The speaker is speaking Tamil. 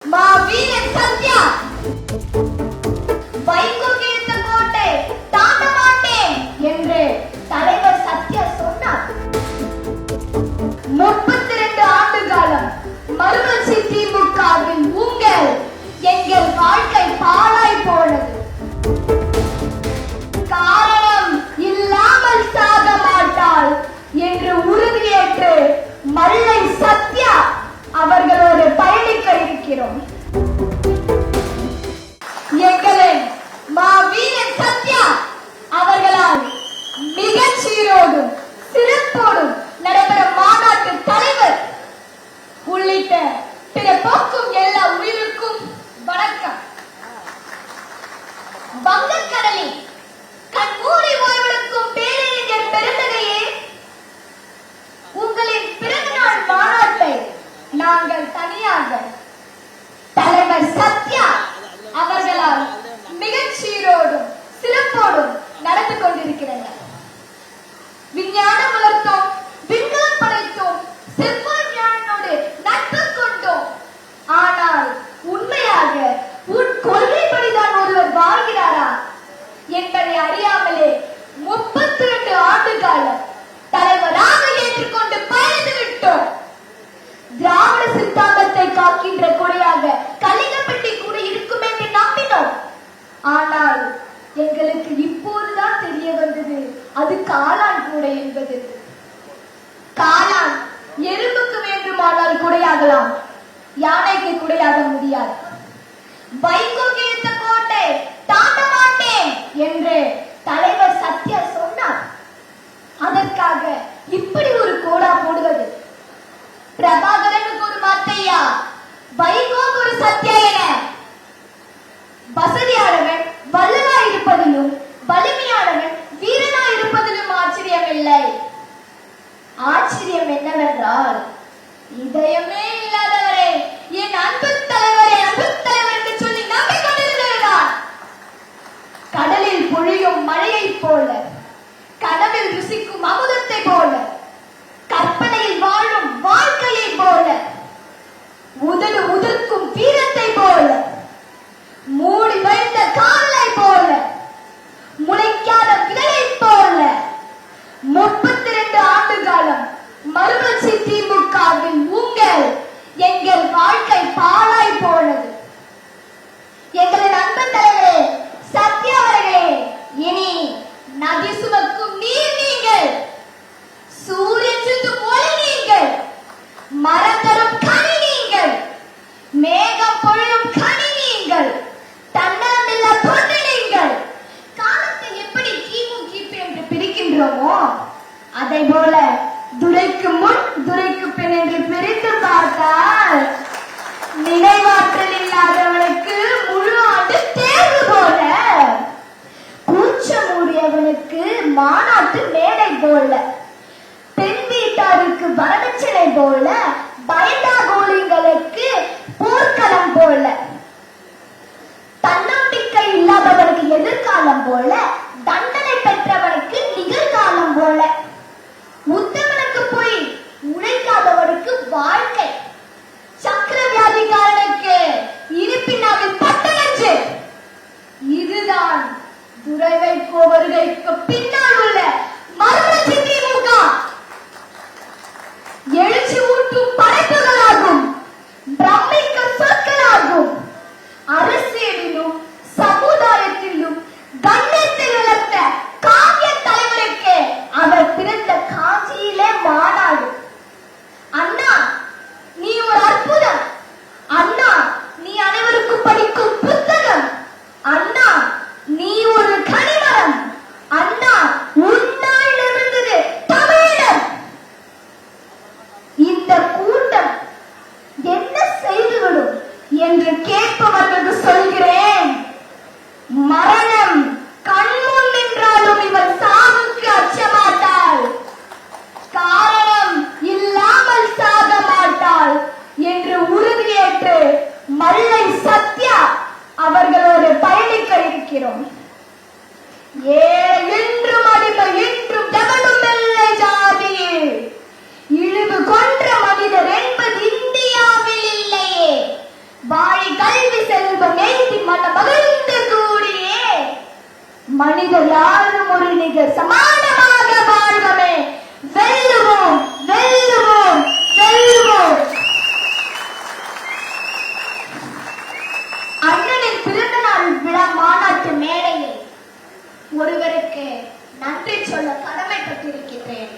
மாவீரன் சத்யா வைகோ கிழித்த கோட்டை தாண்ட மாட்டேன் என்று தலைவர் சத்யா சொன்னார். 32 ஆண்டு காலம் மறுமலர்ச்சி திமுகவில் எங்கள் வாழ்க்கை பாழாய் போனது. காரணம் இல்லாமல் சாக மாட்டாள் என்று உறுதியேற்று மல்லை சத்யா அவர்களோடு பயணிக்க இருக்கிறோம். எங்களின் மாவீரன் சத்யா அவர்களால் மிகச் சீரோடும் சிறப்போடும் நடைபெறும் மாநாட்டு தலைவர் உள்ளிட்ட பிற போக்கும் எல்லா உயிருக்கும் வணக்கம். வங்கக்கடலில் கண்மூடி ஓய்வெடுக்கும் பேரறிஞர் பெருந்தகையே, உங்களின் பிறந்தநாள் மாநாட்டை நாங்கள் தனியாக தலைவர் சத்யா அவர்களால் மிகச் சீரோடும் சிறப்போடும் நடந்து கொண்டிருக்கிறது. விஞ்ஞானம் வளர்த்தோம், விண்கலம் படைத்தோம், செவ்வாய் ஞானோடு நட்பு கொண்டோம். ஆனால் உண்மையாக உன் கொள்கைப்படிதான் ஒருவர் வாழ்கிறாரா என்பதை அறியாமலே 32 ஆண்டு காலம் தலைவராக ஏற்றுக்கொண்டு பயணித்து விட்டோம். திராவிட சித்தாந்தத்தை காக்கின்ற கொடையாக கலிங்கப்பட்டி கூட இருக்கும் என்று நம்பினோம். ஆனால் எங்களுக்கு இப்போதுதான் தெரிய வந்தது அது காளான் கூடை என்பது. காளான் எறும்புக்கு வேண்டுமானால் குடையாகலாம், யானைக்கு குடையாக முடியாது. வைகோ கிழித்த கோட்டை தாண்ட மாட்டேன் என்று தலைவர் சத்யா சொன்னார். அதற்காக இப்படி ஒரு கோடா போடுவது? பிரபாகரனுக்கு ஒரு மாத்தையா, வைகோக்கு ஒரு சத்யா என வசதியானவன் வல்லனா இருப்பதிலும் வலிமையானவன் வீரனா இருப்பதிலும் ஆச்சரியம் இல்லை. ஆச்சரியம் என்னவென்றால், இதயமே இல்லாதவரே என் அன்பு தலைவரே, அன்பு தலைவர் என்று சொல்லி நம்பிக்கொண்டிருக்கிறார். கடலில் பொழியும் மழையை போல, கனவில் ருசிக்கும் அமுதத்தை போல, கற்பனையில் வாழும் வாழ்க்கையை போல, உதடு உதிர்க்கும் வீரத்தை போல, மூடி வைத்த காலை போல, முளைக்காத விதையை போல 32 ஆண்டு காலம் மறுமலர்ச்சி திமுகவில் எங்கள் வாழ்க்கை பாழாய் போனது. எங்களின் அன்பு தலைவரே சத்யா அவர்களே, இனி நதி சுமக்கும் நீர் நீங்கள், சூரியன் சுற்றும் ஒளி நீங்கள், மரம் தரும் கனி நீங்கள், மேகம் பொழியும் கனி நீங்கள், தன்னலமில்ல தொண்டு நீங்கள். காலத்தை எப்படி கிமு கிபி என்று பிரிக்கின்றோமோ அதை போல துரைக்கு முன் துரைக்கு பின் என்று பிரித்து பார்த்தால் நினைவாற்றல் இல்லாதவனுக்கு முழு ஆண்டு தேர்வு போல, கூச்சமூடியவனுக்கு மாநாட்டு மேடை போல, பெண் வீட்டாருக்கு வரதட்சணை போல, பயந்தா கோலிங்களுக்கு போர்க்களம் போல, தன்னம்பிக்கை இல்லாதவனுக்கு எதிர்காலம் போல, தண்டனை பெற்றவனுக்கு நிகழ்காலம் போல, உத்தமனுக்கு போய் உழைக்காதவனுக்கு வாழ்க்கை, சக்கரவியாதிக்காரனுக்கு இருப்பினாவில் பட்டலஞ்சு. இதுதான் துரை வைகோ வருகைக்கு பின்னால் உள்ள மறுமலர்ச்சி திமுக. எழுச்சி ஊட்டும் படைப்புகளாகும், பிரமிக்கும் சொற்களாகும், அரசியலிலும் சமுதாயத்திலும் கண்ணியத்தை வளர்த்த காவிய தலைவருக்கு அவர் பிறந்த காஞ்சியிலே மாநாடு. அண்ணா நீ ஒரு அற்புதம், அண்ணா நீ அனைவருக்கும் படிக்கும் புத்தகம், அண்ணா நீ ஒரு கனிமரம், அண்ணா உன்னால் நிமிர்ந்தது தமிழம். இந்த கூட்டம் என்ன செய்துவிடும் என்று கேட்பவர்களுக்கு சொல்கிறேன், மரணம் கண்முன் நின்றாலும் இவர் சாவுக்கு அச்சமாட்டாள், காரணம் இல்லாமல் சாக மாட்டாள் என்று உறுதியேற்று மல்லை சத்யா அவர்களோடு பயணிக்க இருக்கிறோம். என்றும் அடிமை என்றும் எவனும் இல்லை ஜாதியில், இழிவு கொன்ற மனிதர் என்பது இந்தியாவில் இல்லையே. வாய் வாழி கல்வி செல்வம் எய்தி மன மகிழ்ந்து கூடியே மனிதர் யாரும் ஒரு நிகர் சமானமாக வாழ்வமே. வெல்லுவோம் வெல்லுவோம் வெல்லுவோம். அண்ணனின் பிறந்த நாள் விழா மாநாட்டு மேடையில் ஒருவருக்கு நன்றி சொல்ல கடமைப்பட்டிருக்கிறேன்.